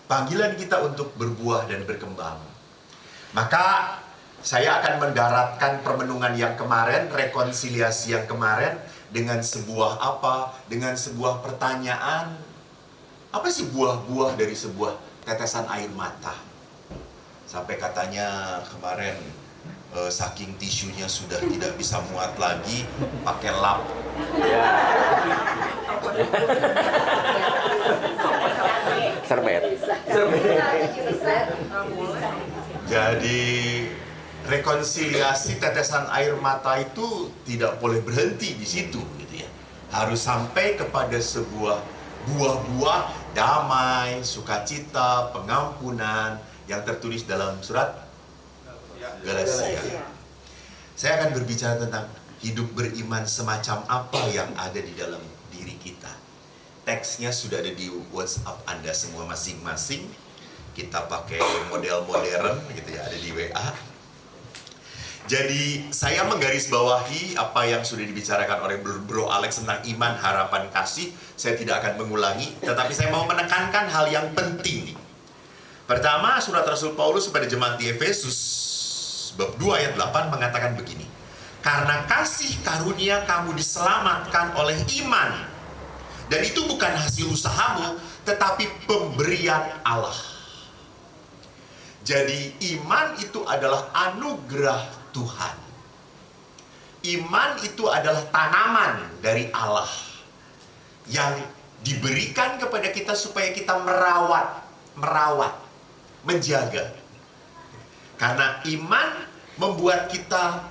Panggilan kita untuk berbuah dan berkembang. Maka saya akan mendaratkan permenungan yang kemarin, rekonsiliasi yang kemarin, dengan sebuah apa? Dengan sebuah pertanyaan. Apa sih buah-buah dari sebuah tetesan air mata? Sampai katanya kemarin saking tisunya sudah tidak bisa muat lagi, pakai lap. Serbet. Jadi rekonsiliasi tetesan air mata itu tidak boleh berhenti di situ, gitu ya. Harus sampai kepada sebuah buah-buah damai, sukacita, pengampunan yang tertulis dalam surat Galatia. Saya akan berbicara tentang hidup beriman semacam apa yang ada di dalam diri kita. Teksnya sudah ada di WhatsApp Anda semua masing-masing. Kita pakai model modern gitu ya, ada di WA. Jadi saya menggarisbawahi apa yang sudah dibicarakan oleh Bro Alex tentang iman, harapan, kasih. Saya tidak akan mengulangi, tetapi saya mau menekankan hal yang penting. Pertama, surat Rasul Paulus kepada jemaat di Efesus bab 2 ayat 8 mengatakan begini. Karena kasih karunia kamu diselamatkan oleh iman. Dan itu bukan hasil usahamu, tetapi pemberian Allah. Jadi iman itu adalah anugerah Tuhan. Iman itu adalah tanaman dari Allah yang diberikan kepada kita supaya kita merawat, menjaga. Karena iman membuat kita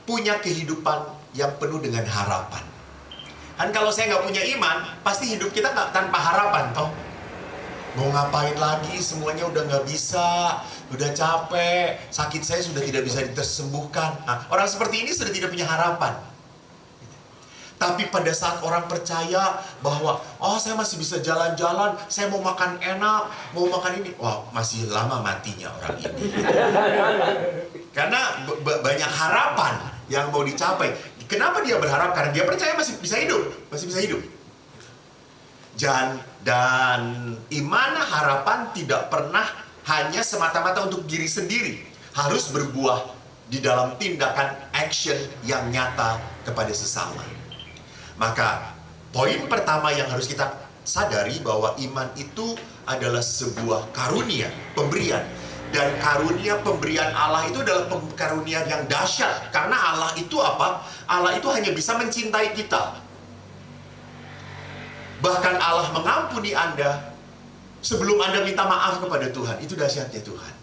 punya kehidupan yang penuh dengan harapan. Kan kalau saya nggak punya iman, pasti hidup kita nggak tanpa harapan, toh. Mau ngapain lagi, semuanya udah nggak bisa, udah capek, sakit saya sudah tidak bisa disembuhkan. Nah, orang seperti ini sudah tidak punya harapan. Tapi pada saat orang percaya bahwa, oh saya masih bisa jalan-jalan, saya mau makan enak, mau makan ini. Wah, masih lama matinya orang ini. Karena banyak harapan yang mau dicapai. Kenapa dia berharap? Karena dia percaya masih bisa hidup. Dan iman harapan tidak pernah hanya semata-mata untuk diri sendiri. Harus berbuah di dalam tindakan action yang nyata kepada sesama. Maka poin pertama yang harus kita sadari bahwa iman itu adalah sebuah karunia, pemberian. Dan karunia pemberian Allah itu adalah karunia yang dahsyat. Karena Allah itu apa? Allah itu hanya bisa mencintai kita. Bahkan Allah mengampuni Anda sebelum Anda minta maaf kepada Tuhan. Itu dahsyatnya Tuhan.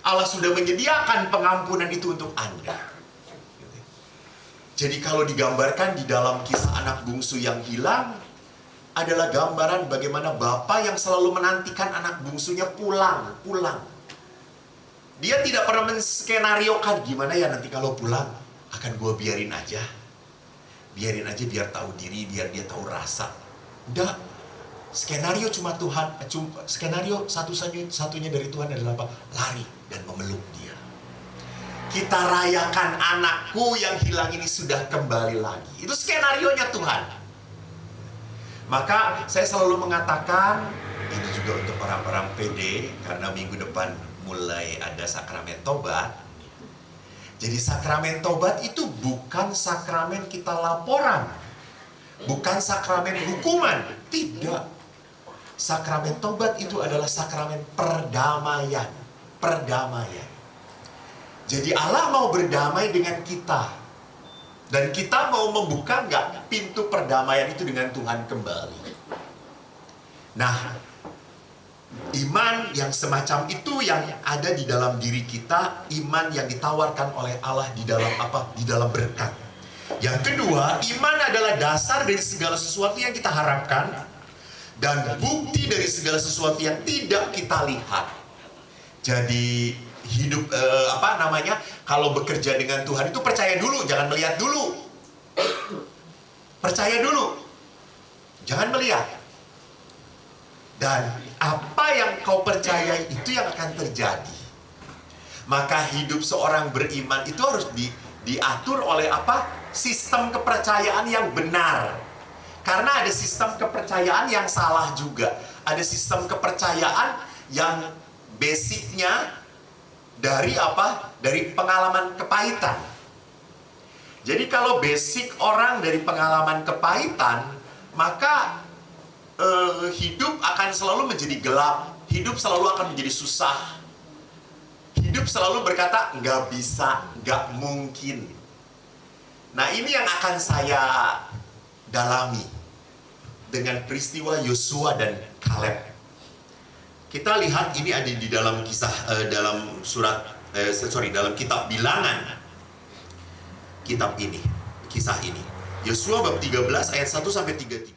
Allah sudah menyediakan pengampunan itu untuk Anda. Jadi kalau digambarkan di dalam kisah anak bungsu yang hilang, adalah gambaran bagaimana bapak yang selalu menantikan anak bungsunya pulang. Dia tidak pernah menskenariokan gimana ya nanti kalau pulang, akan gue biarin aja biar tahu diri, biar dia tahu rasa. Udah, skenario cuma Tuhan, skenario satunya dari Tuhan adalah apa? Lari dan memeluk dia. Kita rayakan anakku yang hilang ini sudah kembali lagi. Itu skenarionya Tuhan. Maka saya selalu mengatakan, ini juga untuk orang-orang PD, karena minggu depan mulai ada sakramen tobat. Jadi sakramen tobat itu bukan sakramen kita laporan, bukan sakramen hukuman, tidak. Sakramen tobat itu adalah sakramen perdamaian. Jadi Allah mau berdamai dengan kita, dan kita mau membuka nggak pintu perdamaian itu dengan Tuhan kembali. Nah, iman yang semacam itu yang ada di dalam diri kita, iman yang ditawarkan oleh Allah di dalam apa? Di dalam berkat. Yang kedua, iman adalah dasar dari segala sesuatu yang kita harapkan dan bukti dari segala sesuatu yang tidak kita lihat. Jadi hidup kalau bekerja dengan Tuhan itu percaya dulu, jangan melihat dulu. Percaya dulu, jangan melihat. Dan apa yang kau percayai itu yang akan terjadi. Maka hidup seorang beriman itu harus diatur oleh apa? Sistem kepercayaan yang benar. Karena ada sistem kepercayaan yang salah juga. Ada sistem kepercayaan yang basicnya dari apa? Dari pengalaman kepahitan. Jadi kalau basic orang dari pengalaman kepahitan, maka hidup akan selalu menjadi gelap. Hidup selalu akan menjadi susah. Hidup selalu berkata, nggak bisa, nggak mungkin. Nah, ini yang akan saya dalami dengan peristiwa Yosua dan Kaleb. Kita lihat ini ada di dalam dalam dalam kitab Bilangan. Kitab ini, kisah ini. Yosua bab 13 ayat 1 sampai 33.